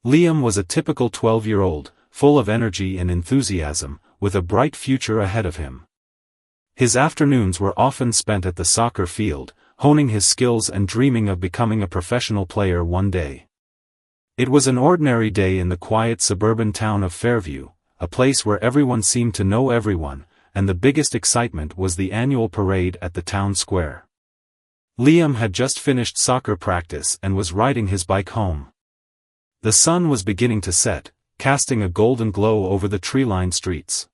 Liam was a typical 12-year-old, full of energy and enthusiasm, with a bright future ahead of him. His afternoons were often spent at the soccer field, honing his skills and dreaming of becoming a professional player one day. It was an ordinary day in the quiet suburban town of Fairview, a place where everyone seemed to know everyone, and the biggest excitement was the annual parade at the town square. Liam had just finished soccer practice and was riding his bike home. The sun was beginning to set, casting a golden glow over the tree-lined streets.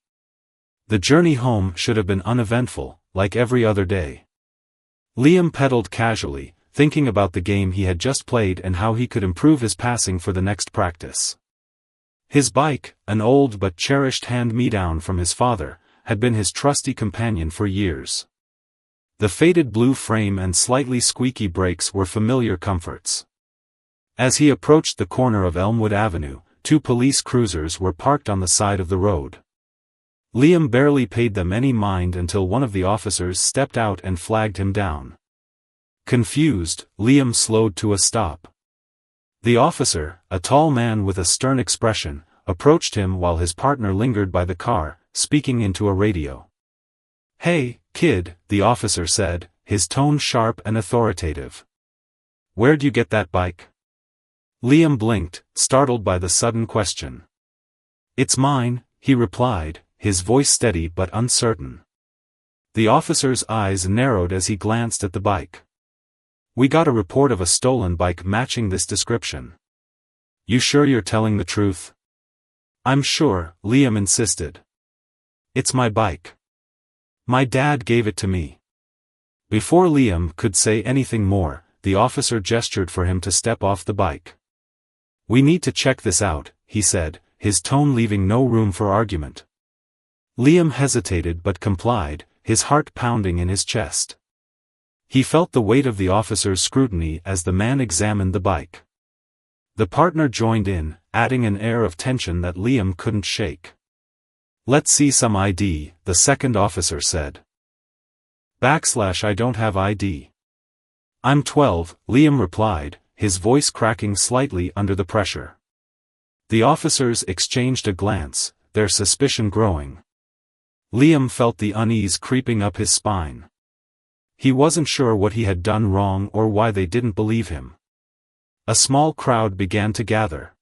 The journey home should have been uneventful, like every other day. Liam pedaled casually, thinking about the game he had just played and how he could improve his passing for the next practice. His bike, an old but cherished hand-me-down from his father, had been his trusty companion for years. The faded blue frame and slightly squeaky brakes were familiar comforts. As he approached the corner of Elmwood Avenue, 2 police cruisers were parked on the side of the road. Liam barely paid them any mind until one of the officers stepped out and flagged him down. Confused, Liam slowed to a stop. The officer, a tall man with a stern expression, approached him while his partner lingered by the car, speaking into a radio. "Hey, kid," the officer said, his tone sharp and authoritative. "Where'd you get that bike?" Liam blinked, startled by the sudden question. "It's mine," he replied, his voice steady but uncertain. The officer's eyes narrowed as he glanced at the bike. "We got a report of a stolen bike matching this description." "You sure you're telling the truth?" "I'm sure," Liam insisted. "It's my bike. My dad gave it to me." Before Liam could say anything more, the officer gestured for him to step off the bike. "We need to check this out," he said, his tone leaving no room for argument. Liam hesitated but complied, his heart pounding in his chest. He felt the weight of the officer's scrutiny as the man examined the bike. The partner joined in, adding an air of tension that Liam couldn't shake. "Let's see some ID," the second officer said. "I don't have ID." "I'm 12, Liam replied, his voice cracking slightly under the pressure. The officers exchanged a glance, their suspicion growing. Liam felt the unease creeping up his spine. He wasn't sure what he had done wrong or why they didn't believe him. A small crowd began to gather.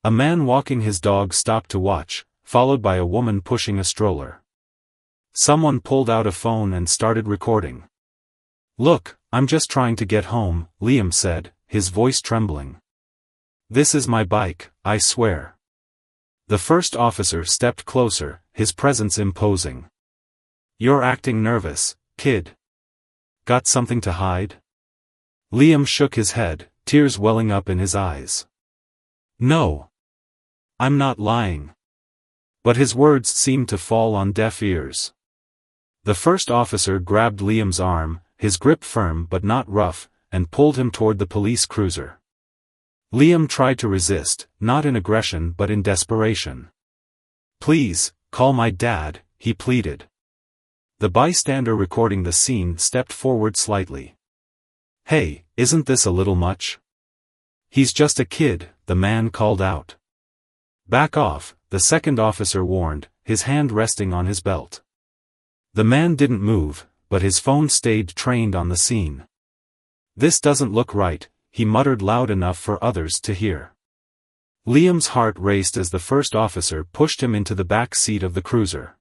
A man walking his dog stopped to watch, followed by a woman pushing a stroller. Someone pulled out a phone and started recording. "Look, I'm just trying to get home," Liam said, his voice trembling. "This is my bike, I swear." The first officer stepped closer, his presence imposing. "You're acting nervous, kid. Got something to hide?" Liam shook his head, tears welling up in his eyes. "No. I'm not lying." But his words seemed to fall on deaf ears. The first officer grabbed Liam's arm, his grip firm but not rough, and pulled him toward the police cruiser. Liam tried to resist, not in aggression but in desperation. "Please, call my dad," he pleaded. The bystander recording the scene stepped forward slightly. "Hey, isn't this a little much?" "He's just a kid," the man called out. "Back off," the second officer warned, his hand resting on his belt. The man didn't move, but his phone stayed trained on the scene. "This doesn't look right," he muttered loud enough for others to hear. Liam's heart raced as the first officer pushed him into the back seat of the cruiser.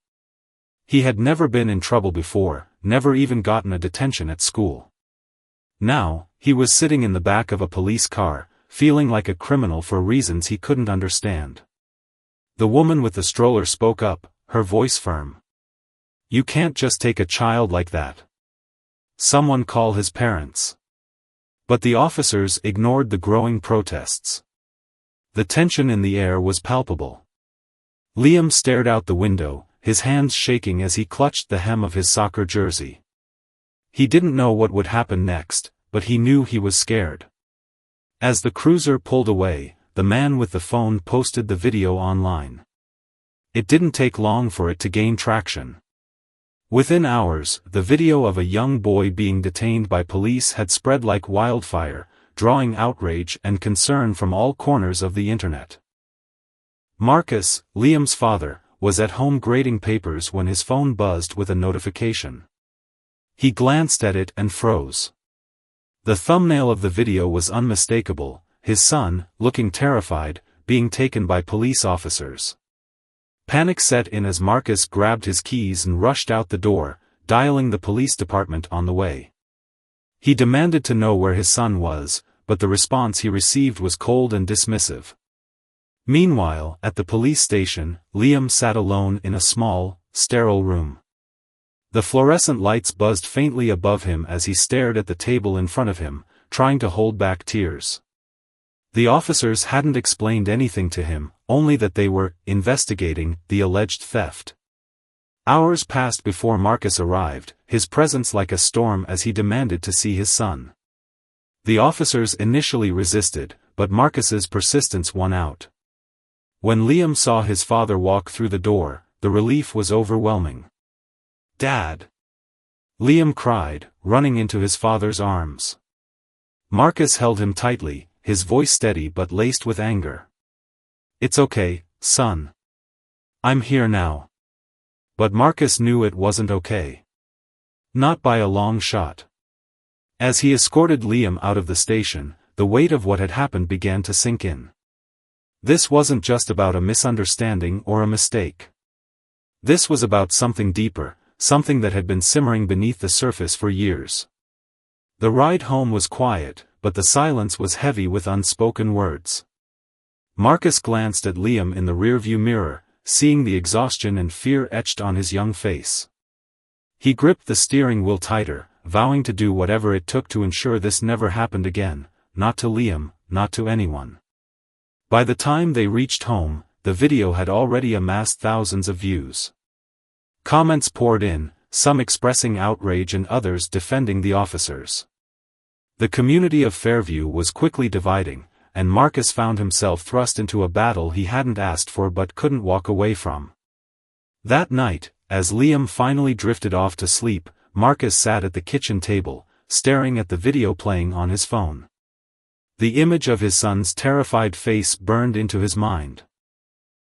He had never been in trouble before, never even gotten a detention at school. Now, he was sitting in the back of a police car, feeling like a criminal for reasons he couldn't understand. The woman with the stroller spoke up, her voice firm. "You can't just take a child like that. Someone call his parents." But the officers ignored the growing protests. The tension in the air was palpable. Liam stared out the window, his hands shaking as he clutched the hem of his soccer jersey. He didn't know what would happen next, but he knew he was scared. As the cruiser pulled away, the man with the phone posted the video online. It didn't take long for it to gain traction. Within hours, the video of a young boy being detained by police had spread like wildfire, drawing outrage and concern from all corners of the internet. Marcus, Liam's father, was at home grading papers when his phone buzzed with a notification. He glanced at it and froze. The thumbnail of the video was unmistakable: his son, looking terrified, being taken by police officers. Panic set in as Marcus grabbed his keys and rushed out the door, dialing the police department on the way. He demanded to know where his son was, but the response he received was cold and dismissive. Meanwhile, at the police station, Liam sat alone in a small, sterile room. The fluorescent lights buzzed faintly above him as he stared at the table in front of him, trying to hold back tears. The officers hadn't explained anything to him, only that they were investigating the alleged theft. Hours passed before Marcus arrived, his presence like a storm as he demanded to see his son. The officers initially resisted, but Marcus's persistence won out. When Liam saw his father walk through the door, the relief was overwhelming. "Dad!" Liam cried, running into his father's arms. Marcus held him tightly, his voice steady but laced with anger. "It's okay, son. I'm here now." But Marcus knew it wasn't okay. Not by a long shot. As he escorted Liam out of the station, the weight of what had happened began to sink in. This wasn't just about a misunderstanding or a mistake. This was about something deeper, something that had been simmering beneath the surface for years. The ride home was quiet, but the silence was heavy with unspoken words. Marcus glanced at Liam in the rearview mirror, seeing the exhaustion and fear etched on his young face. He gripped the steering wheel tighter, vowing to do whatever it took to ensure this never happened again, not to Liam, not to anyone. By the time they reached home, the video had already amassed thousands of views. Comments poured in, some expressing outrage and others defending the officers. The community of Fairview was quickly dividing, and Marcus found himself thrust into a battle he hadn't asked for but couldn't walk away from. That night, as Liam finally drifted off to sleep, Marcus sat at the kitchen table, staring at the video playing on his phone. The image of his son's terrified face burned into his mind.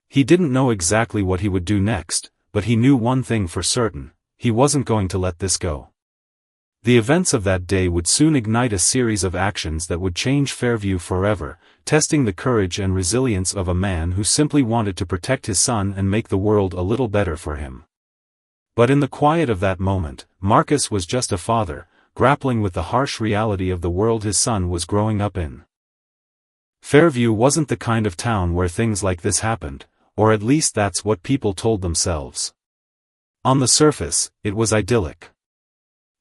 He didn't know exactly what he would do next, but he knew one thing for certain: he wasn't going to let this go. The events of that day would soon ignite a series of actions that would change Fairview forever, testing the courage and resilience of a man who simply wanted to protect his son and make the world a little better for him. But in the quiet of that moment, Marcus was just a father, grappling with the harsh reality of the world his son was growing up in. Fairview wasn't the kind of town where things like this happened, or at least that's what people told themselves. On the surface, it was idyllic.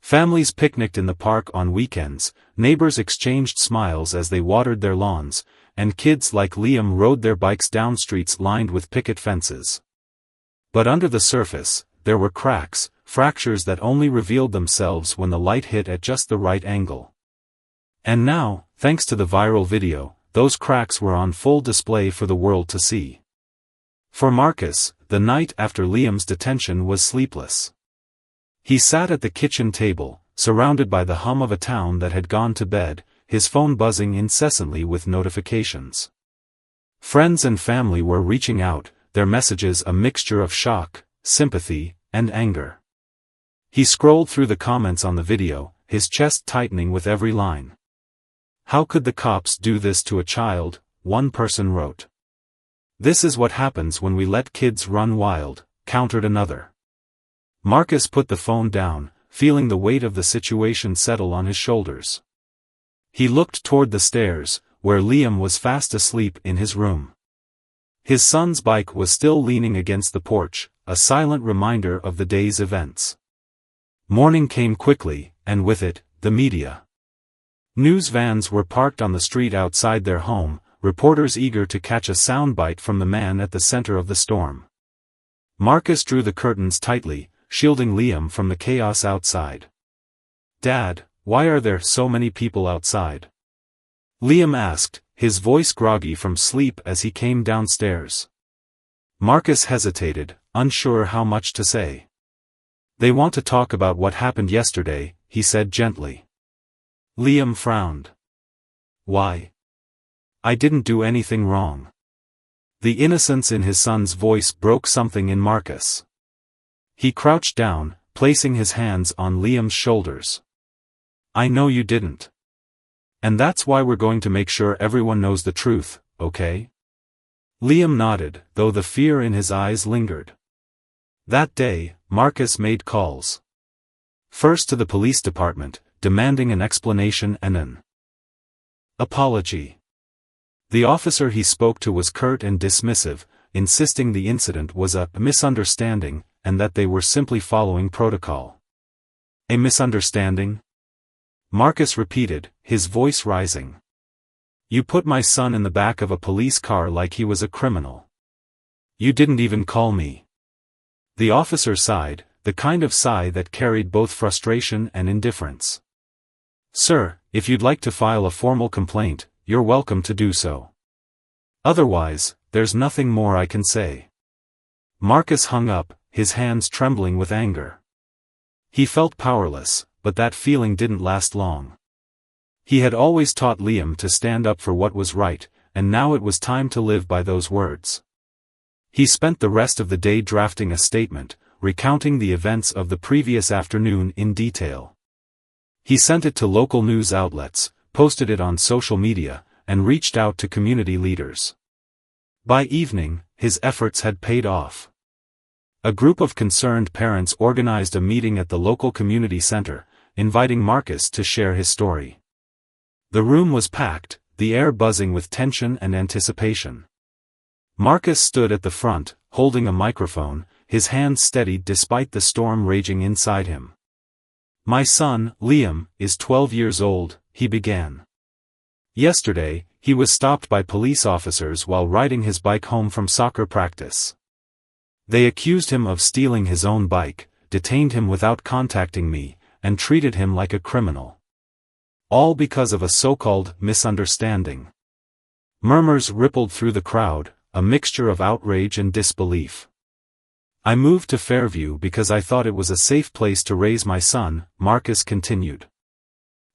Families picnicked in the park on weekends, neighbors exchanged smiles as they watered their lawns, and kids like Liam rode their bikes down streets lined with picket fences. But under the surface, there were cracks, fractures that only revealed themselves when the light hit at just the right angle. And now, thanks to the viral video, those cracks were on full display for the world to see. For Marcus, the night after Liam's detention was sleepless. He sat at the kitchen table, surrounded by the hum of a town that had gone to bed, his phone buzzing incessantly with notifications. Friends and family were reaching out, their messages a mixture of shock, sympathy, and anger. He scrolled through the comments on the video, his chest tightening with every line. "How could the cops do this to a child?" one person wrote. "This is what happens when we let kids run wild," countered another. Marcus put the phone down, feeling the weight of the situation settle on his shoulders. He looked toward the stairs, where Liam was fast asleep in his room. His son's bike was still leaning against the porch, a silent reminder of the day's events. Morning came quickly, and with it, the media. News vans were parked on the street outside their home, reporters eager to catch a soundbite from the man at the center of the storm. Marcus drew the curtains tightly, shielding Liam from the chaos outside. "Dad, why are there so many people outside?" Liam asked, his voice groggy from sleep as he came downstairs. Marcus hesitated, unsure how much to say. "They want to talk about what happened yesterday," he said gently. Liam frowned. Why? I didn't do anything wrong. The innocence in his son's voice broke something in Marcus. He crouched down, placing his hands on Liam's shoulders. I know you didn't. And that's why we're going to make sure everyone knows the truth, okay? Liam nodded, though the fear in his eyes lingered. That day, Marcus made calls. First to the police department, demanding an explanation and an apology. The officer he spoke to was curt and dismissive, insisting the incident was a misunderstanding, and that they were simply following protocol. A misunderstanding? Marcus repeated, his voice rising. You put my son in the back of a police car like he was a criminal. You didn't even call me. The officer sighed, the kind of sigh that carried both frustration and indifference. Sir, if you'd like to file a formal complaint, you're welcome to do so. Otherwise, there's nothing more I can say. Marcus hung up, his hands trembling with anger. He felt powerless, but that feeling didn't last long. He had always taught Liam to stand up for what was right, and now it was time to live by those words. He spent the rest of the day drafting a statement, recounting the events of the previous afternoon in detail. He sent it to local news outlets, posted it on social media, and reached out to community leaders. By evening, his efforts had paid off. A group of concerned parents organized a meeting at the local community center, inviting Marcus to share his story. The room was packed, the air buzzing with tension and anticipation. Marcus stood at the front, holding a microphone, his hands steadied despite the storm raging inside him. My son, Liam, is 12 years old, he began. Yesterday, he was stopped by police officers while riding his bike home from soccer practice. They accused him of stealing his own bike, detained him without contacting me, and treated him like a criminal. All because of a so-called misunderstanding. Murmurs rippled through the crowd, a mixture of outrage and disbelief. I moved to Fairview because I thought it was a safe place to raise my son, Marcus continued.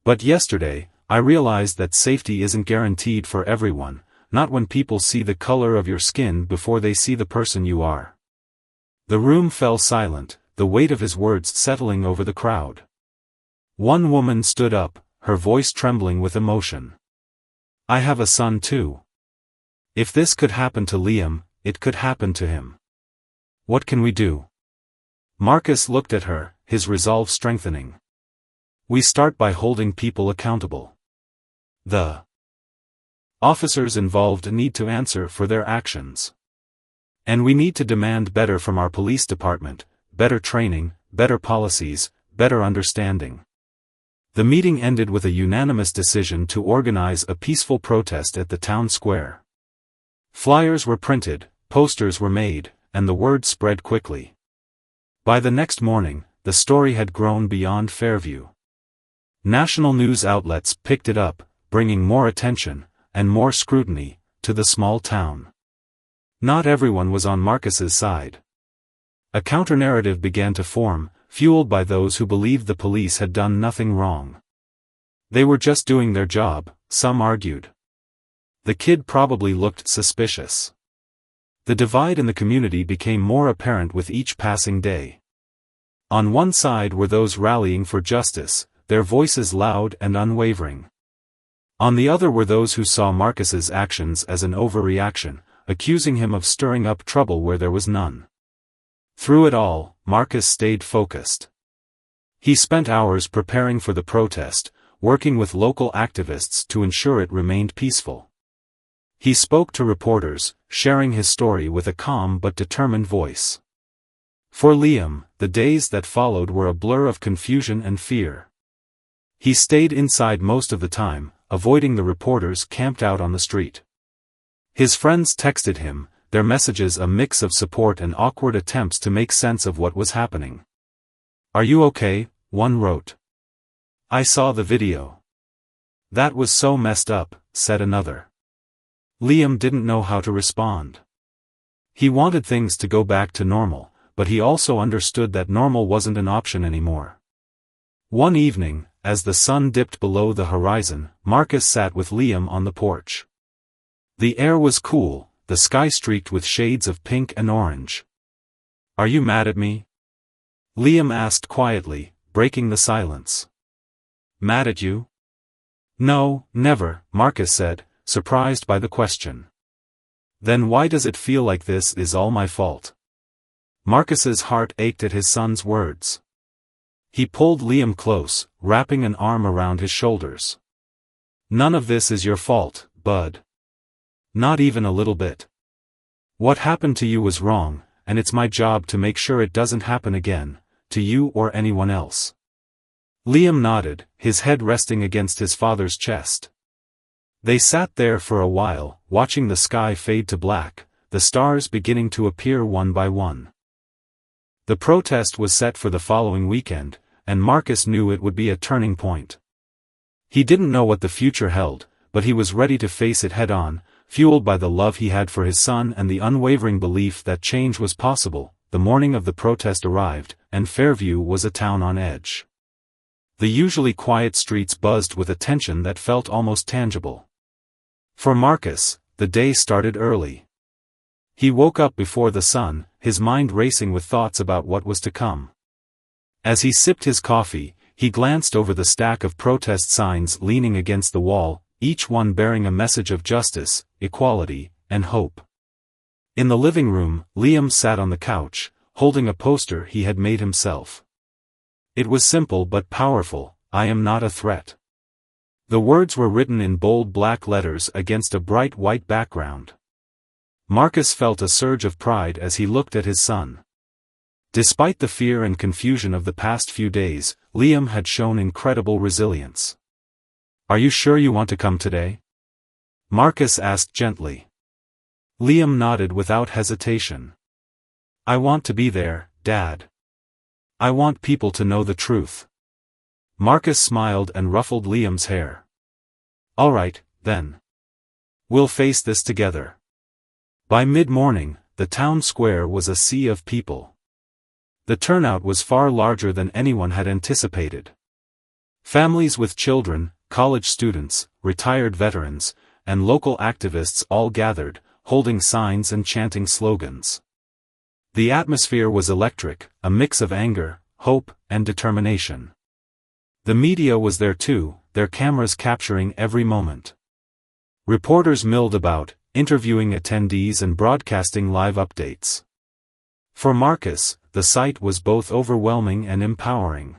But yesterday, I realized that safety isn't guaranteed for everyone, not when people see the color of your skin before they see the person you are. The room fell silent, the weight of his words settling over the crowd. One woman stood up, her voice trembling with emotion. I have a son too. If this could happen to Liam, it could happen to him. What can we do? Marcus looked at her, his resolve strengthening. We start by holding people accountable. The officers involved need to answer for their actions. And we need to demand better from our police department, better training, better policies, better understanding. The meeting ended with a unanimous decision to organize a peaceful protest at the town square. Flyers were printed, posters were made, and the word spread quickly. By the next morning, the story had grown beyond Fairview. National news outlets picked it up, bringing more attention, and more scrutiny, to the small town. Not everyone was on Marcus's side. A counter-narrative began to form, fueled by those who believed the police had done nothing wrong. They were just doing their job, some argued. The kid probably looked suspicious. The divide in the community became more apparent with each passing day. On one side were those rallying for justice, their voices loud and unwavering. On the other were those who saw Marcus's actions as an overreaction, accusing him of stirring up trouble where there was none. Through it all, Marcus stayed focused. He spent hours preparing for the protest, working with local activists to ensure it remained peaceful. He spoke to reporters, sharing his story with a calm but determined voice. For Liam, the days that followed were a blur of confusion and fear. He stayed inside most of the time, avoiding the reporters camped out on the street. His friends texted him, their messages a mix of support and awkward attempts to make sense of what was happening. Are you okay? One wrote. I saw the video. That was so messed up, said another. Liam didn't know how to respond. He wanted things to go back to normal, but he also understood that normal wasn't an option anymore. One evening, as the sun dipped below the horizon, Marcus sat with Liam on the porch. The air was cool, the sky streaked with shades of pink and orange. "Are you mad at me?" Liam asked quietly, breaking the silence. "Mad at you?" "No, never," Marcus said, surprised by the question. "Then why does it feel like this is all my fault?" Marcus's heart ached at his son's words. He pulled Liam close, wrapping an arm around his shoulders. "None of this is your fault, bud. Not even a little bit. What happened to you was wrong, and it's my job to make sure it doesn't happen again, to you or anyone else." Liam nodded, his head resting against his father's chest. They sat there for a while, watching the sky fade to black, the stars beginning to appear one by one. The protest was set for the following weekend, and Marcus knew it would be a turning point. He didn't know what the future held, but he was ready to face it head-on, fueled by the love he had for his son and the unwavering belief that change was possible. The morning of the protest arrived, and Fairview was a town on edge. The usually quiet streets buzzed with a tension that felt almost tangible. For Marcus, the day started early. He woke up before the sun, his mind racing with thoughts about what was to come. As he sipped his coffee, he glanced over the stack of protest signs leaning against the wall, each one bearing a message of justice, equality, and hope. In the living room, Liam sat on the couch, holding a poster he had made himself. It was simple but powerful: "I am not a threat." The words were written in bold black letters against a bright white background. Marcus felt a surge of pride as he looked at his son. Despite the fear and confusion of the past few days, Liam had shown incredible resilience. "Are you sure you want to come today?" Marcus asked gently. Liam nodded without hesitation. "I want to be there, Dad. I want people to know the truth." Marcus smiled and ruffled Liam's hair. "All right, then. We'll face this together." By mid-morning, the town square was a sea of people. The turnout was far larger than anyone had anticipated. Families with children, college students, retired veterans, and local activists all gathered, holding signs and chanting slogans. The atmosphere was electric, a mix of anger, hope, and determination. The media was there too, their cameras capturing every moment. Reporters milled about, interviewing attendees and broadcasting live updates. For Marcus, the sight was both overwhelming and empowering.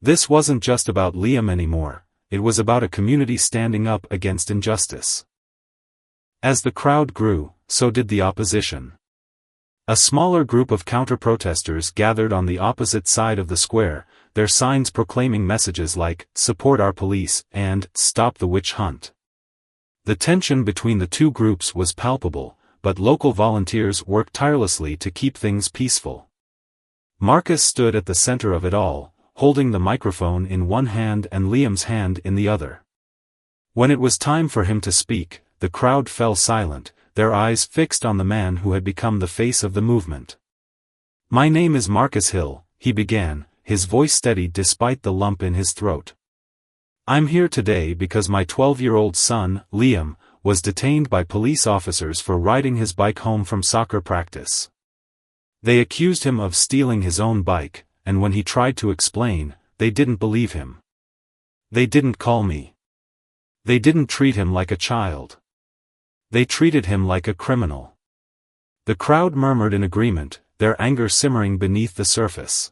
This wasn't just about Liam anymore, it was about a community standing up against injustice. As the crowd grew, so did the opposition. A smaller group of counter-protesters gathered on the opposite side of the square, their signs proclaiming messages like, "Support our police," and "Stop the witch hunt." The tension between the two groups was palpable, but local volunteers worked tirelessly to keep things peaceful. Marcus stood at the center of it all, holding the microphone in one hand and Liam's hand in the other. When it was time for him to speak, the crowd fell silent, their eyes fixed on the man who had become the face of the movement. "My name is Marcus Hill," he began, his voice steady despite the lump in his throat. "I'm here today because my 12-year-old son, Liam, was detained by police officers for riding his bike home from soccer practice. They accused him of stealing his own bike, and when he tried to explain, they didn't believe him. They didn't call me. They didn't treat him like a child. They treated him like a criminal." The crowd murmured in agreement, their anger simmering beneath the surface.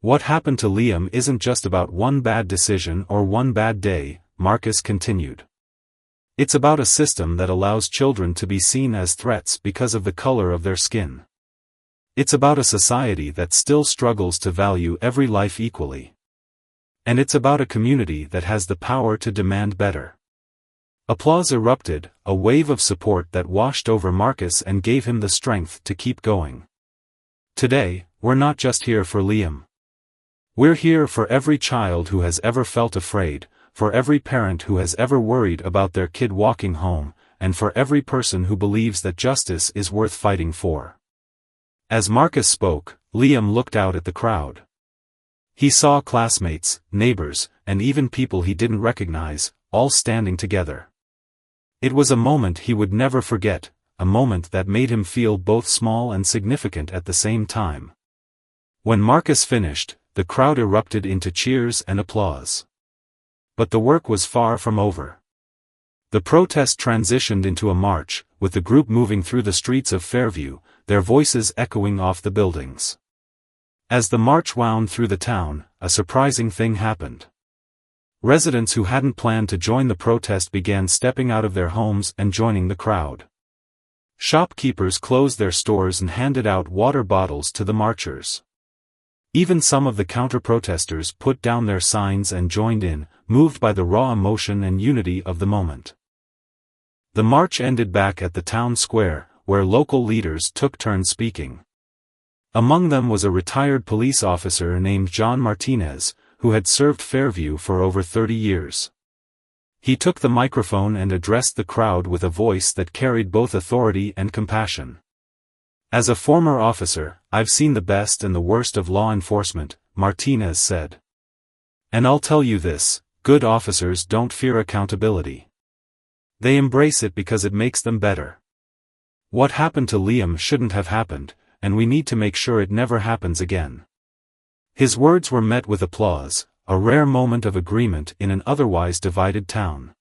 "What happened to Liam isn't just about one bad decision or one bad day," Marcus continued. "It's about a system that allows children to be seen as threats because of the color of their skin. It's about a society that still struggles to value every life equally. And it's about a community that has the power to demand better." Applause erupted, a wave of support that washed over Marcus and gave him the strength to keep going. "Today, we're not just here for Liam. We're here for every child who has ever felt afraid, for every parent who has ever worried about their kid walking home, and for every person who believes that justice is worth fighting for." As Marcus spoke, Liam looked out at the crowd. He saw classmates, neighbors, and even people he didn't recognize, all standing together. It was a moment he would never forget, a moment that made him feel both small and significant at the same time. When Marcus finished, the crowd erupted into cheers and applause. But the work was far from over. The protest transitioned into a march, with the group moving through the streets of Fairview, their voices echoing off the buildings. As the march wound through the town, a surprising thing happened. Residents who hadn't planned to join the protest began stepping out of their homes and joining the crowd. Shopkeepers closed their stores and handed out water bottles to the marchers. Even some of the counter-protesters put down their signs and joined in, moved by the raw emotion and unity of the moment. The march ended back at the town square, where local leaders took turns speaking. Among them was a retired police officer named John Martinez, who had served Fairview for over 30 years. He took the microphone and addressed the crowd with a voice that carried both authority and compassion. "As a former officer, I've seen the best and the worst of law enforcement," Martinez said. "And I'll tell you this, good officers don't fear accountability. They embrace it because it makes them better. What happened to Liam shouldn't have happened, and we need to make sure it never happens again." His words were met with applause, a rare moment of agreement in an otherwise divided town.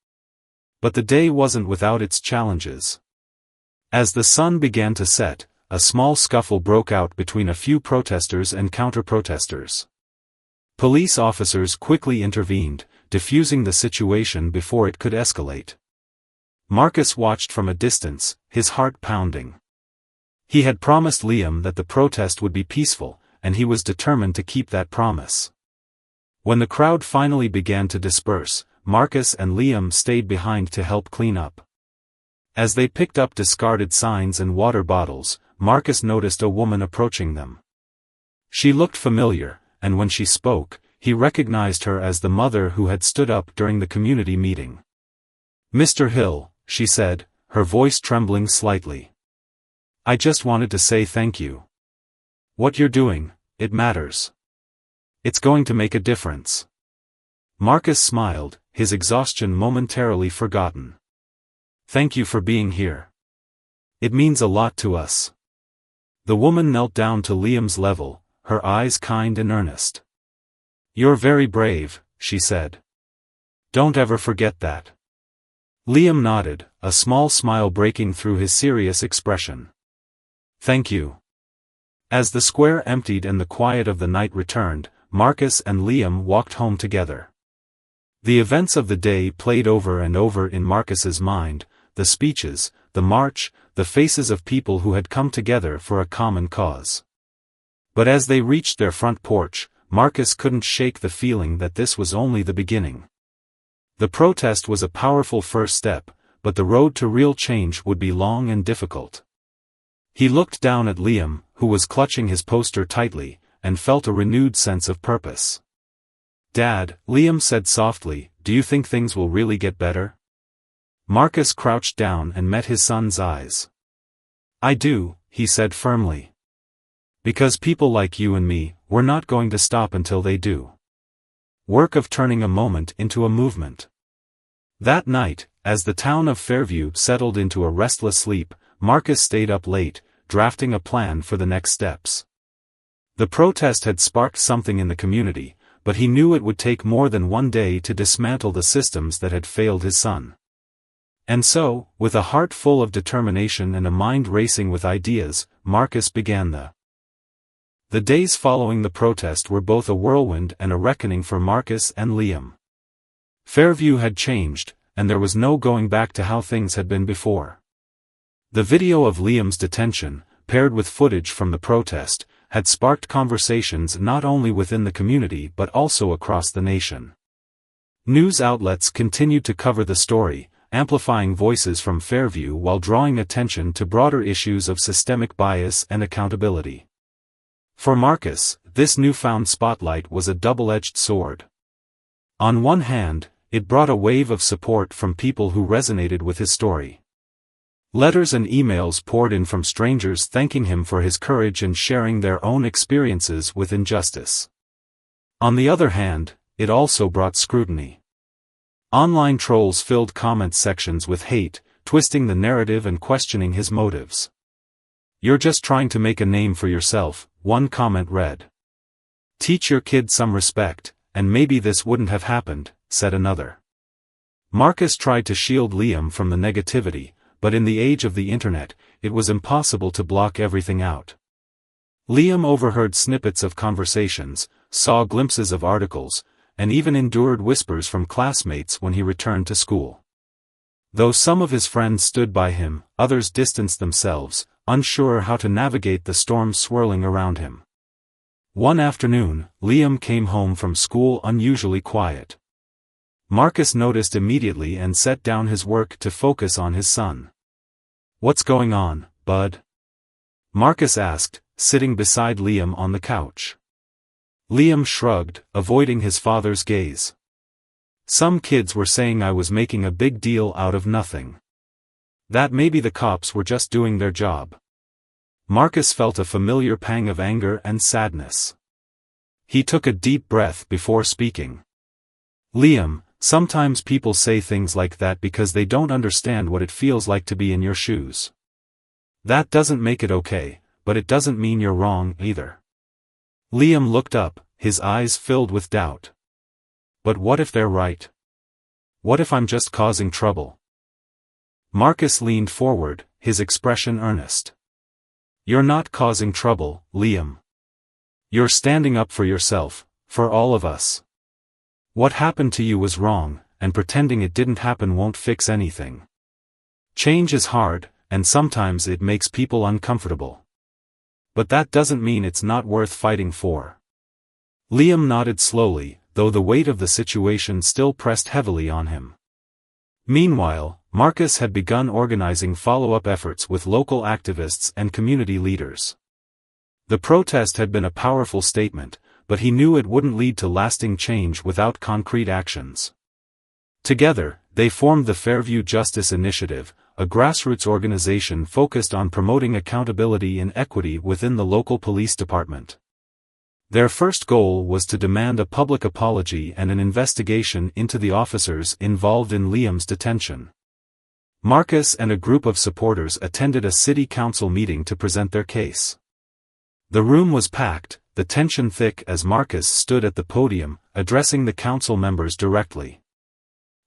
But the day wasn't without its challenges. As the sun began to set, a small scuffle broke out between a few protesters and counter-protesters. Police officers quickly intervened, diffusing the situation before it could escalate. Marcus watched from a distance, his heart pounding. He had promised Liam that the protest would be peaceful, and he was determined to keep that promise. When the crowd finally began to disperse, Marcus and Liam stayed behind to help clean up. As they picked up discarded signs and water bottles, Marcus noticed a woman approaching them. She looked familiar, and when she spoke, he recognized her as the mother who had stood up during the community meeting. "Mr. Hill," she said, her voice trembling slightly. "I just wanted to say thank you. What you're doing, it matters. It's going to make a difference." Marcus smiled, his exhaustion momentarily forgotten. "Thank you for being here. It means a lot to us." The woman knelt down to Liam's level, her eyes kind and earnest. "You're very brave," she said. "Don't ever forget that." Liam nodded, a small smile breaking through his serious expression. "Thank you." As the square emptied and the quiet of the night returned, Marcus and Liam walked home together. The events of the day played over and over in Marcus's mind, the speeches, the march, the faces of people who had come together for a common cause. But as they reached their front porch, Marcus couldn't shake the feeling that this was only the beginning. The protest was a powerful first step, but the road to real change would be long and difficult. He looked down at Liam, who was clutching his poster tightly, and felt a renewed sense of purpose. "Dad," Liam said softly, "do you think things will really get better?" Marcus crouched down and met his son's eyes. "I do," he said firmly. "Because people like you and me, we're not going to stop until they do." Work of turning a moment into a movement. That night, as the town of Fairview settled into a restless sleep, Marcus stayed up late, drafting a plan for the next steps. The protest had sparked something in the community, but he knew it would take more than one day to dismantle the systems that had failed his son. And so, with a heart full of determination and a mind racing with ideas, Marcus began The days following the protest were both a whirlwind and a reckoning for Marcus and Liam. Fairview had changed, and there was no going back to how things had been before. The video of Liam's detention, paired with footage from the protest, had sparked conversations not only within the community but also across the nation. News outlets continued to cover the story, amplifying voices from Fairview while drawing attention to broader issues of systemic bias and accountability. For Marcus, this newfound spotlight was a double-edged sword. On one hand, it brought a wave of support from people who resonated with his story. Letters and emails poured in from strangers thanking him for his courage and sharing their own experiences with injustice. On the other hand, it also brought scrutiny. Online trolls filled comment sections with hate, twisting the narrative and questioning his motives. "You're just trying to make a name for yourself," one comment read. "Teach your kid some respect, and maybe this wouldn't have happened," said another. Marcus tried to shield Liam from the negativity, but in the age of the internet, it was impossible to block everything out. Liam overheard snippets of conversations, saw glimpses of articles, and even endured whispers from classmates when he returned to school. Though some of his friends stood by him, others distanced themselves, unsure how to navigate the storm swirling around him. One afternoon, Liam came home from school unusually quiet. Marcus noticed immediately and set down his work to focus on his son. "What's going on, bud?" Marcus asked, sitting beside Liam on the couch. Liam shrugged, avoiding his father's gaze. "Some kids were saying I was making a big deal out of nothing. That maybe the cops were just doing their job." Marcus felt a familiar pang of anger and sadness. He took a deep breath before speaking. "Liam, sometimes people say things like that because they don't understand what it feels like to be in your shoes. That doesn't make it okay, but it doesn't mean you're wrong either." Liam looked up, his eyes filled with doubt. "But what if they're right? What if I'm just causing trouble?" Marcus leaned forward, his expression earnest. "You're not causing trouble, Liam. You're standing up for yourself, for all of us. What happened to you was wrong, and pretending it didn't happen won't fix anything. Change is hard, and sometimes it makes people uncomfortable. But that doesn't mean it's not worth fighting for." Liam nodded slowly, though the weight of the situation still pressed heavily on him. Meanwhile, Marcus had begun organizing follow-up efforts with local activists and community leaders. The protest had been a powerful statement, but he knew it wouldn't lead to lasting change without concrete actions. Together, they formed the Fairview Justice Initiative, a grassroots organization focused on promoting accountability and equity within the local police department. Their first goal was to demand a public apology and an investigation into the officers involved in Liam's detention. Marcus and a group of supporters attended a city council meeting to present their case. The room was packed, the tension thick as Marcus stood at the podium, addressing the council members directly.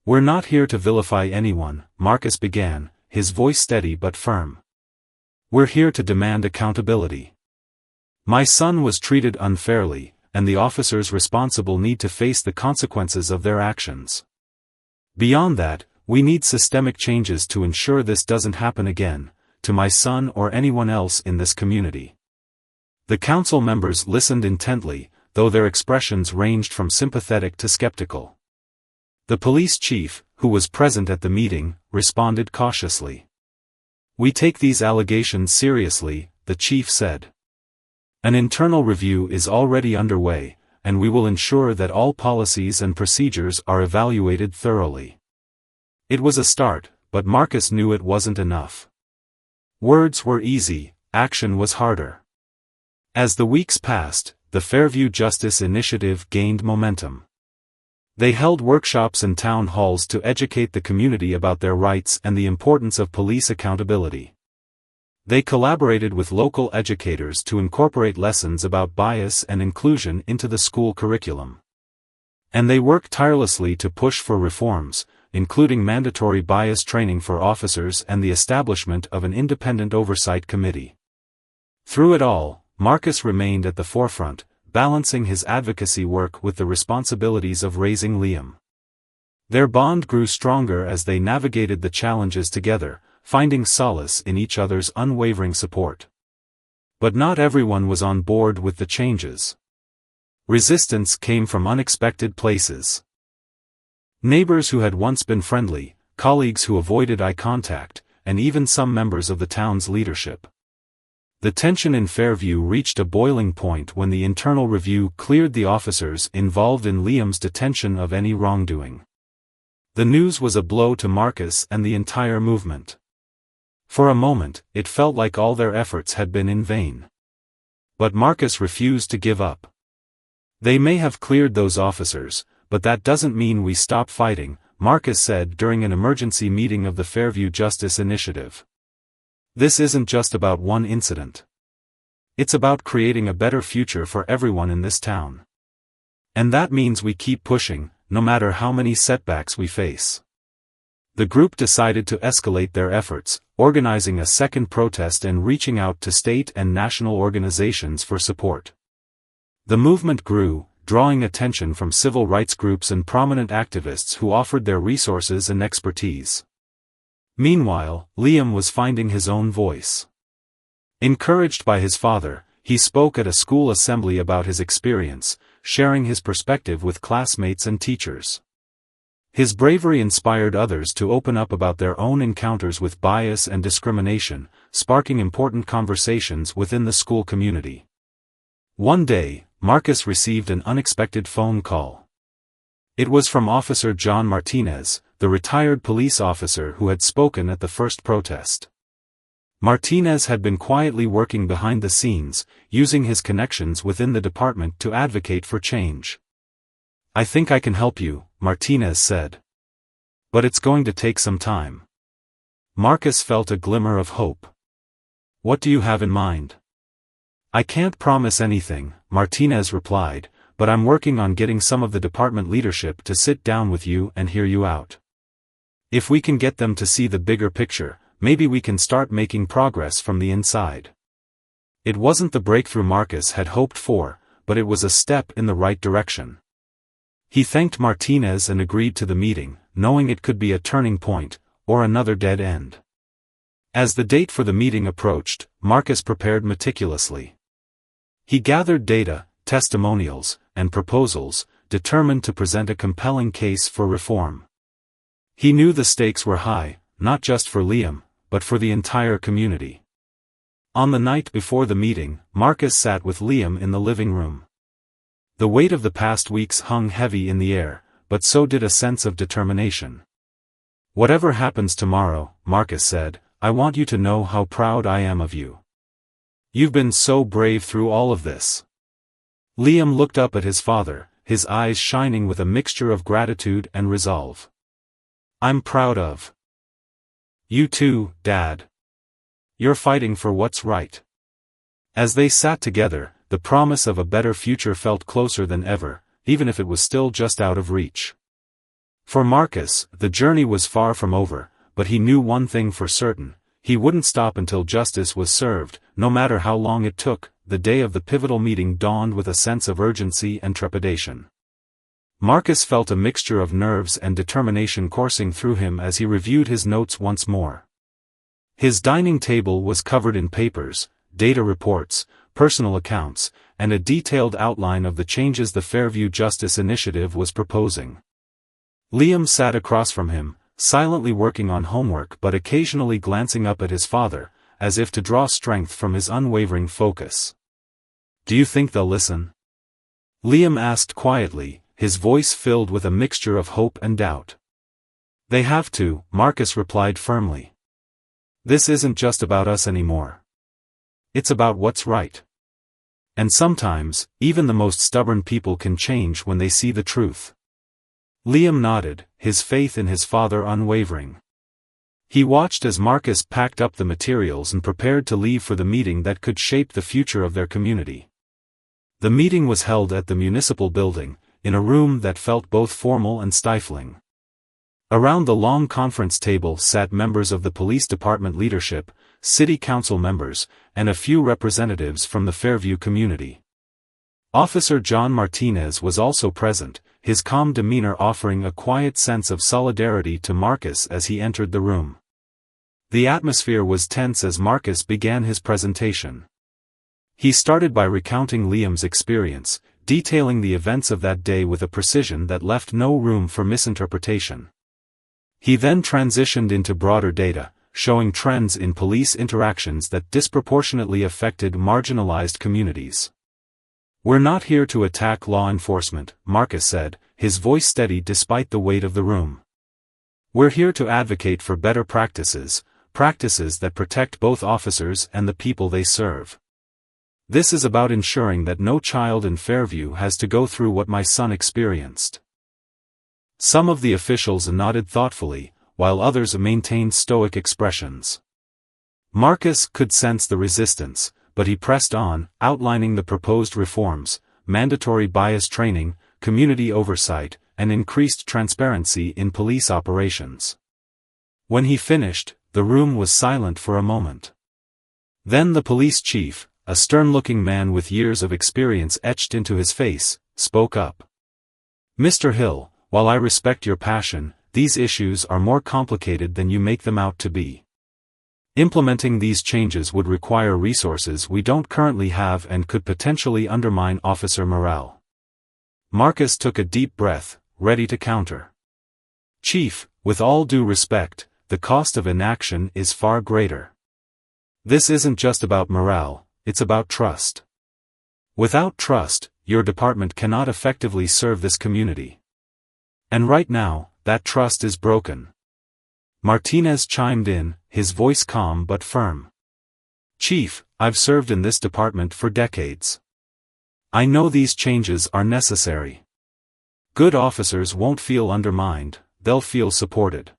"We're not here to vilify anyone," Marcus began, his voice steady but firm. "We're here to demand accountability. My son was treated unfairly, and the officers responsible need to face the consequences of their actions. Beyond that, we need systemic changes to ensure this doesn't happen again, to my son or anyone else in this community." The council members listened intently, though their expressions ranged from sympathetic to skeptical. The police chief, who was present at the meeting, responded cautiously. "We take these allegations seriously," the chief said. "An internal review is already underway, and we will ensure that all policies and procedures are evaluated thoroughly." It was a start, but Marcus knew it wasn't enough. Words were easy, action was harder. As the weeks passed, the Fairview Justice Initiative gained momentum. They held workshops and town halls to educate the community about their rights and the importance of police accountability. They collaborated with local educators to incorporate lessons about bias and inclusion into the school curriculum. And they worked tirelessly to push for reforms, including mandatory bias training for officers and the establishment of an independent oversight committee. Through it all, Marcus remained at the forefront, balancing his advocacy work with the responsibilities of raising Liam. Their bond grew stronger as they navigated the challenges together, finding solace in each other's unwavering support. But not everyone was on board with the changes. Resistance came from unexpected places. Neighbors who had once been friendly, colleagues who avoided eye contact, and even some members of the town's leadership. The tension in Fairview reached a boiling point when the internal review cleared the officers involved in Liam's detention of any wrongdoing. The news was a blow to Marcus and the entire movement. For a moment, it felt like all their efforts had been in vain. But Marcus refused to give up. They may have cleared those officers, but that doesn't mean we stop fighting, Marcus said during an emergency meeting of the Fairview Justice Initiative. This isn't just about one incident. It's about creating a better future for everyone in this town. And that means we keep pushing, no matter how many setbacks we face. The group decided to escalate their efforts, organizing a second protest and reaching out to state and national organizations for support. The movement grew, drawing attention from civil rights groups and prominent activists who offered their resources and expertise. Meanwhile, Liam was finding his own voice. Encouraged by his father, he spoke at a school assembly about his experience, sharing his perspective with classmates and teachers. His bravery inspired others to open up about their own encounters with bias and discrimination, sparking important conversations within the school community. One day, Marcus received an unexpected phone call. It was from Officer John Martinez, the retired police officer who had spoken at the first protest. Martinez had been quietly working behind the scenes, using his connections within the department to advocate for change. "I think I can help you," Martinez said. "But it's going to take some time." Marcus felt a glimmer of hope. "What do you have in mind?" "I can't promise anything," Martinez replied, "but I'm working on getting some of the department leadership to sit down with you and hear you out. If we can get them to see the bigger picture, maybe we can start making progress from the inside." It wasn't the breakthrough Marcus had hoped for, but it was a step in the right direction. He thanked Martinez and agreed to the meeting, knowing it could be a turning point, or another dead end. As the date for the meeting approached, Marcus prepared meticulously. He gathered data, testimonials, and proposals, determined to present a compelling case for reform. He knew the stakes were high, not just for Liam, but for the entire community. On the night before the meeting, Marcus sat with Liam in the living room. The weight of the past weeks hung heavy in the air, but so did a sense of determination. "Whatever happens tomorrow," Marcus said, "I want you to know how proud I am of you. You've been so brave through all of this." Liam looked up at his father, his eyes shining with a mixture of gratitude and resolve. "I'm proud of you too, Dad. You're fighting for what's right." As they sat together, the promise of a better future felt closer than ever, even if it was still just out of reach. For Marcus, the journey was far from over, but he knew one thing for certain: he wouldn't stop until justice was served, no matter how long it took. The day of the pivotal meeting dawned with a sense of urgency and trepidation. Marcus felt a mixture of nerves and determination coursing through him as he reviewed his notes once more. His dining table was covered in papers, data reports, personal accounts, and a detailed outline of the changes the Fairview Justice Initiative was proposing. Liam sat across from him, silently working on homework but occasionally glancing up at his father, as if to draw strength from his unwavering focus. "Do you think they'll listen?" Liam asked quietly, his voice filled with a mixture of hope and doubt. "They have to," Marcus replied firmly. "This isn't just about us anymore. It's about what's right. And sometimes, even the most stubborn people can change when they see the truth." Liam nodded, his faith in his father unwavering. He watched as Marcus packed up the materials and prepared to leave for the meeting that could shape the future of their community. The meeting was held at the municipal building, in a room that felt both formal and stifling. Around the long conference table sat members of the police department leadership, city council members, and a few representatives from the Fairview community. Officer John Martinez was also present, his calm demeanor offering a quiet sense of solidarity to Marcus as he entered the room. The atmosphere was tense as Marcus began his presentation. He started by recounting Liam's experience, detailing the events of that day with a precision that left no room for misinterpretation. He then transitioned into broader data, showing trends in police interactions that disproportionately affected marginalized communities. "We're not here to attack law enforcement," Marcus said, his voice steady despite the weight of the room. "We're here to advocate for better practices that protect both officers and the people they serve." This is about ensuring that no child in Fairview has to go through what my son experienced." Some of the officials nodded thoughtfully, while others maintained stoic expressions. Marcus could sense the resistance, but he pressed on, outlining the proposed reforms: mandatory bias training, community oversight, and increased transparency in police operations. When he finished, the room was silent for a moment. Then the police chief, a stern-looking man with years of experience etched into his face, spoke up. "Mr. Hill, while I respect your passion, these issues are more complicated than you make them out to be. Implementing these changes would require resources we don't currently have and could potentially undermine officer morale." Marcus took a deep breath, ready to counter. "Chief, with all due respect, the cost of inaction is far greater. This isn't just about morale, it's about trust. Without trust, your department cannot effectively serve this community. And right now, that trust is broken." Martinez chimed in, his voice calm but firm. "Chief, I've served in this department for decades. I know these changes are necessary. Good officers won't feel undermined, they'll feel supported.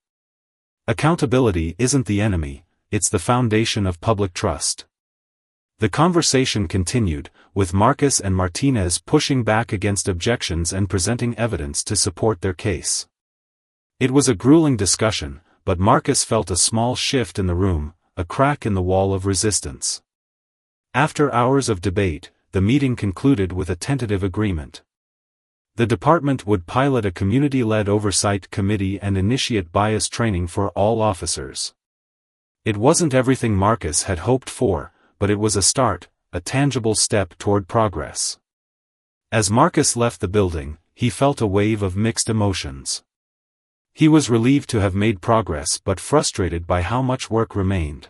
Accountability isn't the enemy, it's the foundation of public trust." The conversation continued, with Marcus and Martinez pushing back against objections and presenting evidence to support their case. It was a grueling discussion, but Marcus felt a small shift in the room, a crack in the wall of resistance. After hours of debate, the meeting concluded with a tentative agreement. The department would pilot a community-led oversight committee and initiate bias training for all officers. It wasn't everything Marcus had hoped for, but it was a start, a tangible step toward progress. As Marcus left the building, he felt a wave of mixed emotions. He was relieved to have made progress but frustrated by how much work remained.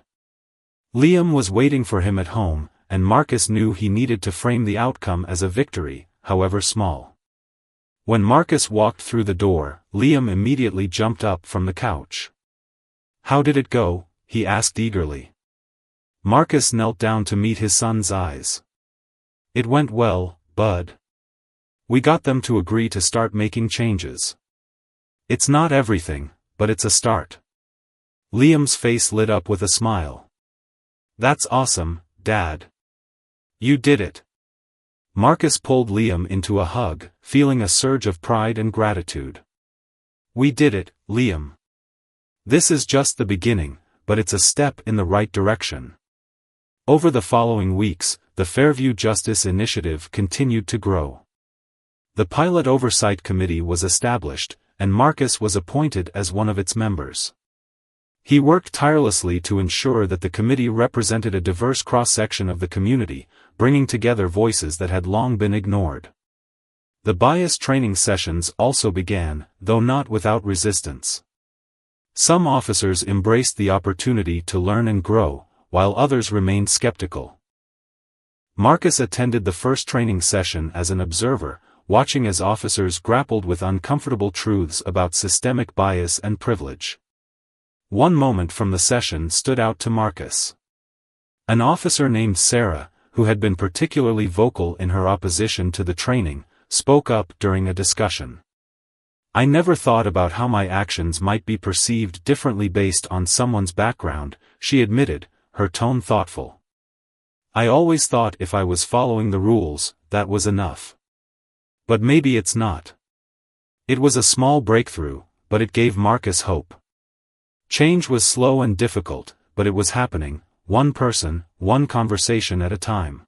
Liam was waiting for him at home, and Marcus knew he needed to frame the outcome as a victory, however small. When Marcus walked through the door, Liam immediately jumped up from the couch. "How did it go?" he asked eagerly. Marcus knelt down to meet his son's eyes. "It went well, Bud. We got them to agree to start making changes. It's not everything, but it's a start." Liam's face lit up with a smile. "That's awesome, Dad. You did it." Marcus pulled Liam into a hug, feeling a surge of pride and gratitude. "We did it, Liam. This is just the beginning, but it's a step in the right direction." Over the following weeks, the Fairview Justice Initiative continued to grow. The Pilot Oversight Committee was established, and Marcus was appointed as one of its members. He worked tirelessly to ensure that the committee represented a diverse cross-section of the community, bringing together voices that had long been ignored. The bias training sessions also began, though not without resistance. Some officers embraced the opportunity to learn and grow, while others remained skeptical. Marcus attended the first training session as an observer, watching as officers grappled with uncomfortable truths about systemic bias and privilege. One moment from the session stood out to Marcus. An officer named Sarah, who had been particularly vocal in her opposition to the training, spoke up during a discussion. "I never thought about how my actions might be perceived differently based on someone's background," she admitted, her tone thoughtful. "I always thought if I was following the rules, that was enough. But maybe it's not." It was a small breakthrough, but it gave Marcus hope. Change was slow and difficult, but it was happening, one person, one conversation at a time.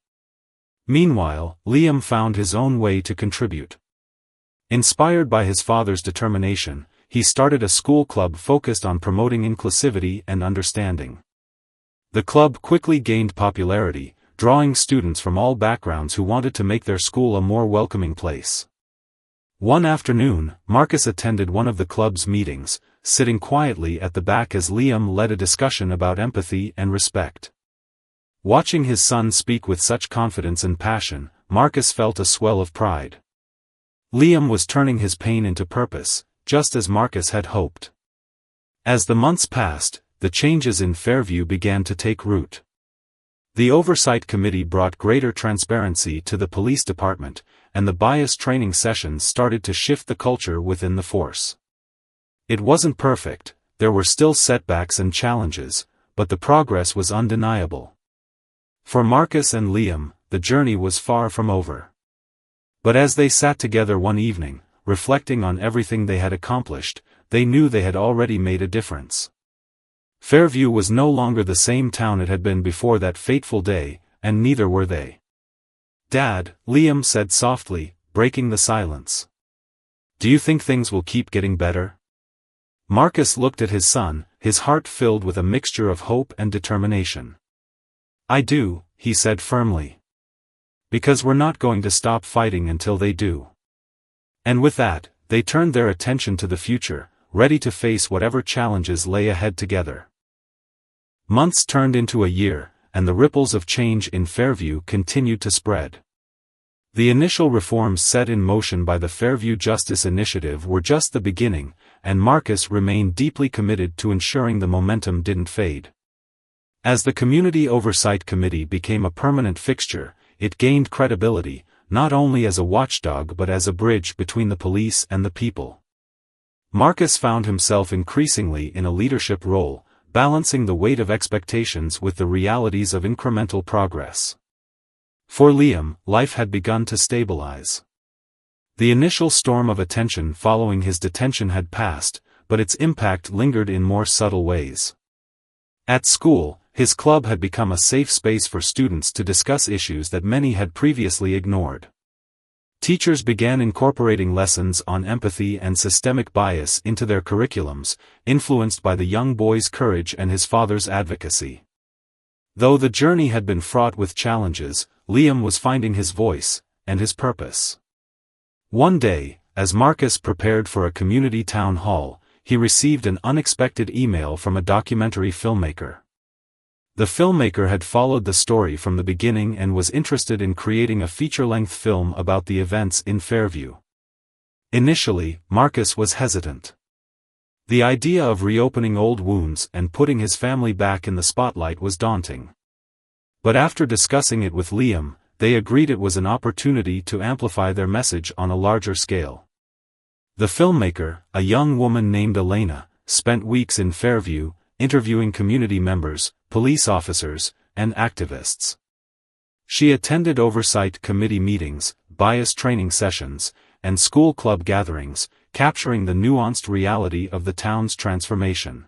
Meanwhile, Liam found his own way to contribute. Inspired by his father's determination, he started a school club focused on promoting inclusivity and understanding. The club quickly gained popularity, drawing students from all backgrounds who wanted to make their school a more welcoming place. One afternoon, Marcus attended one of the club's meetings, sitting quietly at the back as Liam led a discussion about empathy and respect. Watching his son speak with such confidence and passion, Marcus felt a swell of pride. Liam was turning his pain into purpose, just as Marcus had hoped. As the months passed, the changes in Fairview began to take root. The Oversight Committee brought greater transparency to the police department, and the bias training sessions started to shift the culture within the force. It wasn't perfect, there were still setbacks and challenges, but the progress was undeniable. For Marcus and Liam, the journey was far from over. But as they sat together one evening, reflecting on everything they had accomplished, they knew they had already made a difference. Fairview was no longer the same town it had been before that fateful day, and neither were they. "Dad," Liam said softly, breaking the silence. "Do you think things will keep getting better?" Marcus looked at his son, his heart filled with a mixture of hope and determination. "I do," he said firmly. "Because we're not going to stop fighting until they do." And with that, they turned their attention to the future, ready to face whatever challenges lay ahead together. Months turned into a year, and the ripples of change in Fairview continued to spread. The initial reforms set in motion by the Fairview Justice Initiative were just the beginning, and Marcus remained deeply committed to ensuring the momentum didn't fade. As the Community Oversight Committee became a permanent fixture, it gained credibility, not only as a watchdog but as a bridge between the police and the people. Marcus found himself increasingly in a leadership role, balancing the weight of expectations with the realities of incremental progress. For Liam, life had begun to stabilize. The initial storm of attention following his detention had passed, but its impact lingered in more subtle ways. At school, his club had become a safe space for students to discuss issues that many had previously ignored. Teachers began incorporating lessons on empathy and systemic bias into their curriculums, influenced by the young boy's courage and his father's advocacy. Though the journey had been fraught with challenges, Liam was finding his voice, and his purpose. One day, as Marcus prepared for a community town hall, he received an unexpected email from a documentary filmmaker. The filmmaker had followed the story from the beginning and was interested in creating a feature-length film about the events in Fairview. Initially, Marcus was hesitant. The idea of reopening old wounds and putting his family back in the spotlight was daunting. But after discussing it with Liam, they agreed it was an opportunity to amplify their message on a larger scale. The filmmaker, a young woman named Elena, spent weeks in Fairview, interviewing community members, police officers, and activists. She attended oversight committee meetings, bias training sessions, and school club gatherings, capturing the nuanced reality of the town's transformation.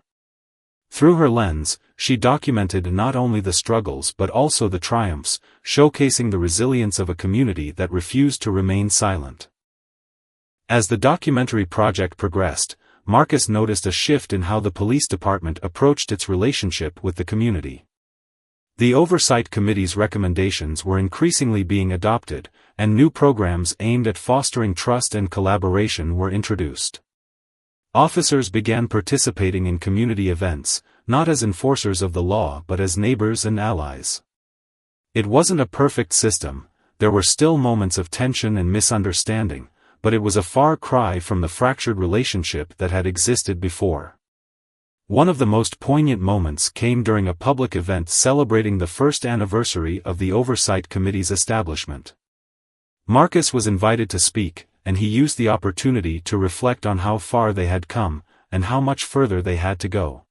Through her lens, she documented not only the struggles but also the triumphs, showcasing the resilience of a community that refused to remain silent. As the documentary project progressed, Marcus noticed a shift in how the police department approached its relationship with the community. The Oversight Committee's recommendations were increasingly being adopted, and new programs aimed at fostering trust and collaboration were introduced. Officers began participating in community events, not as enforcers of the law but as neighbors and allies. It wasn't a perfect system, there were still moments of tension and misunderstanding, but it was a far cry from the fractured relationship that had existed before. One of the most poignant moments came during a public event celebrating the first anniversary of the Oversight Committee's establishment. Marcus was invited to speak, and he used the opportunity to reflect on how far they had come, and how much further they had to go.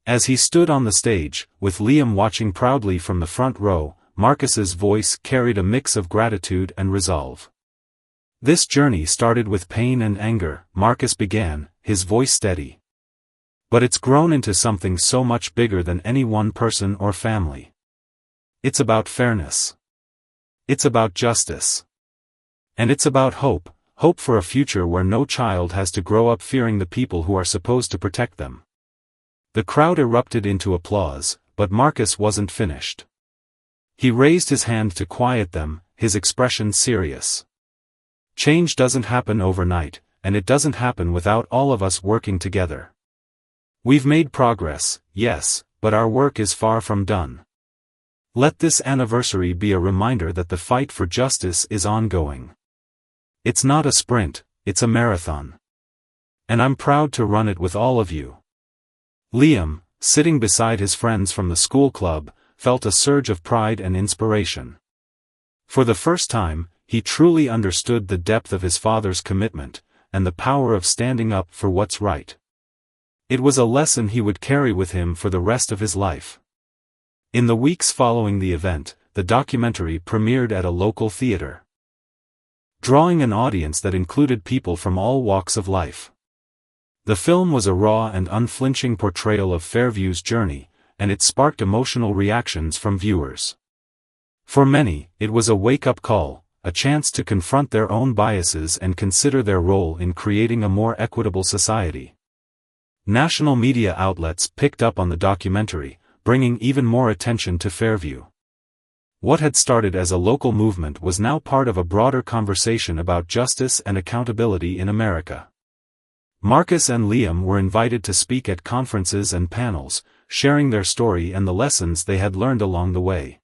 As he stood on the stage, with Liam watching proudly from the front row, Marcus's voice carried a mix of gratitude and resolve. "This journey started with pain and anger," Marcus began, his voice steady. "But it's grown into something so much bigger than any one person or family. It's about fairness. It's about justice. And it's about hope, hope for a future where no child has to grow up fearing the people who are supposed to protect them." The crowd erupted into applause, but Marcus wasn't finished. He raised his hand to quiet them, his expression serious. "Change doesn't happen overnight, and it doesn't happen without all of us working together. We've made progress, yes, but our work is far from done. Let this anniversary be a reminder that the fight for justice is ongoing. It's not a sprint, it's a marathon. And I'm proud to run it with all of you." Liam, sitting beside his friends from the school club, felt a surge of pride and inspiration. For the first time, he truly understood the depth of his father's commitment, and the power of standing up for what's right. It was a lesson he would carry with him for the rest of his life. In the weeks following the event, the documentary premiered at a local theater, drawing an audience that included people from all walks of life. The film was a raw and unflinching portrayal of Fairview's journey, and it sparked emotional reactions from viewers. For many, it was a wake-up call, a chance to confront their own biases and consider their role in creating a more equitable society. National media outlets picked up on the documentary, bringing even more attention to Fairview. What had started as a local movement was now part of a broader conversation about justice and accountability in America. Marcus and Liam were invited to speak at conferences and panels, sharing their story and the lessons they had learned along the way.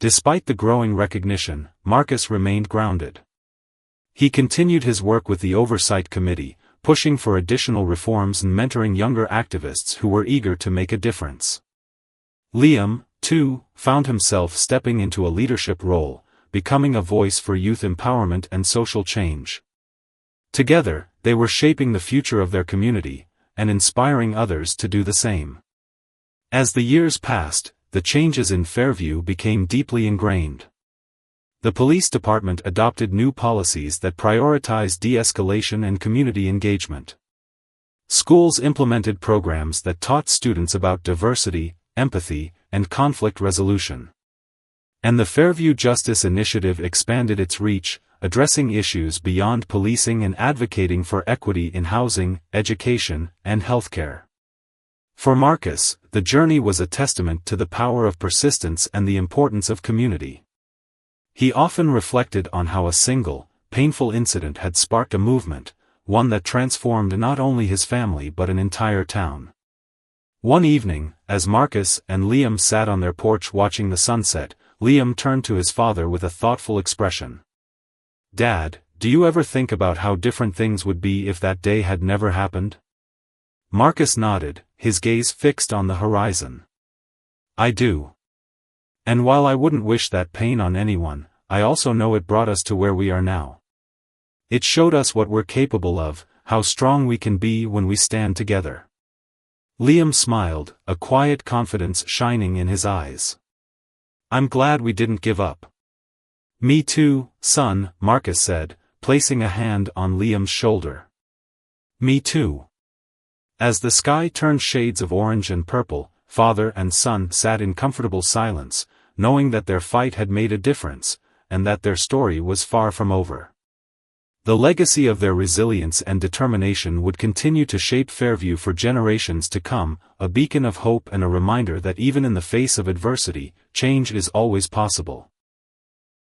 Despite the growing recognition, Marcus remained grounded. He continued his work with the Oversight Committee, pushing for additional reforms and mentoring younger activists who were eager to make a difference. Liam, too, found himself stepping into a leadership role, becoming a voice for youth empowerment and social change. Together, they were shaping the future of their community, and inspiring others to do the same. As the years passed, the changes in Fairview became deeply ingrained. The police department adopted new policies that prioritized de-escalation and community engagement. Schools implemented programs that taught students about diversity, empathy, and conflict resolution. And the Fairview Justice Initiative expanded its reach, addressing issues beyond policing and advocating for equity in housing, education, and healthcare. For Marcus, the journey was a testament to the power of persistence and the importance of community. He often reflected on how a single, painful incident had sparked a movement, one that transformed not only his family but an entire town. One evening, as Marcus and Liam sat on their porch watching the sunset, Liam turned to his father with a thoughtful expression. "Dad, do you ever think about how different things would be if that day had never happened?" Marcus nodded, his gaze fixed on the horizon. "I do. And while I wouldn't wish that pain on anyone, I also know it brought us to where we are now. It showed us what we're capable of, how strong we can be when we stand together." Liam smiled, a quiet confidence shining in his eyes. "I'm glad we didn't give up." "Me too, son," Marcus said, placing a hand on Liam's shoulder. "Me too." As the sky turned shades of orange and purple, father and son sat in comfortable silence, knowing that their fight had made a difference, and that their story was far from over. The legacy of their resilience and determination would continue to shape Fairview for generations to come, a beacon of hope and a reminder that even in the face of adversity, change is always possible.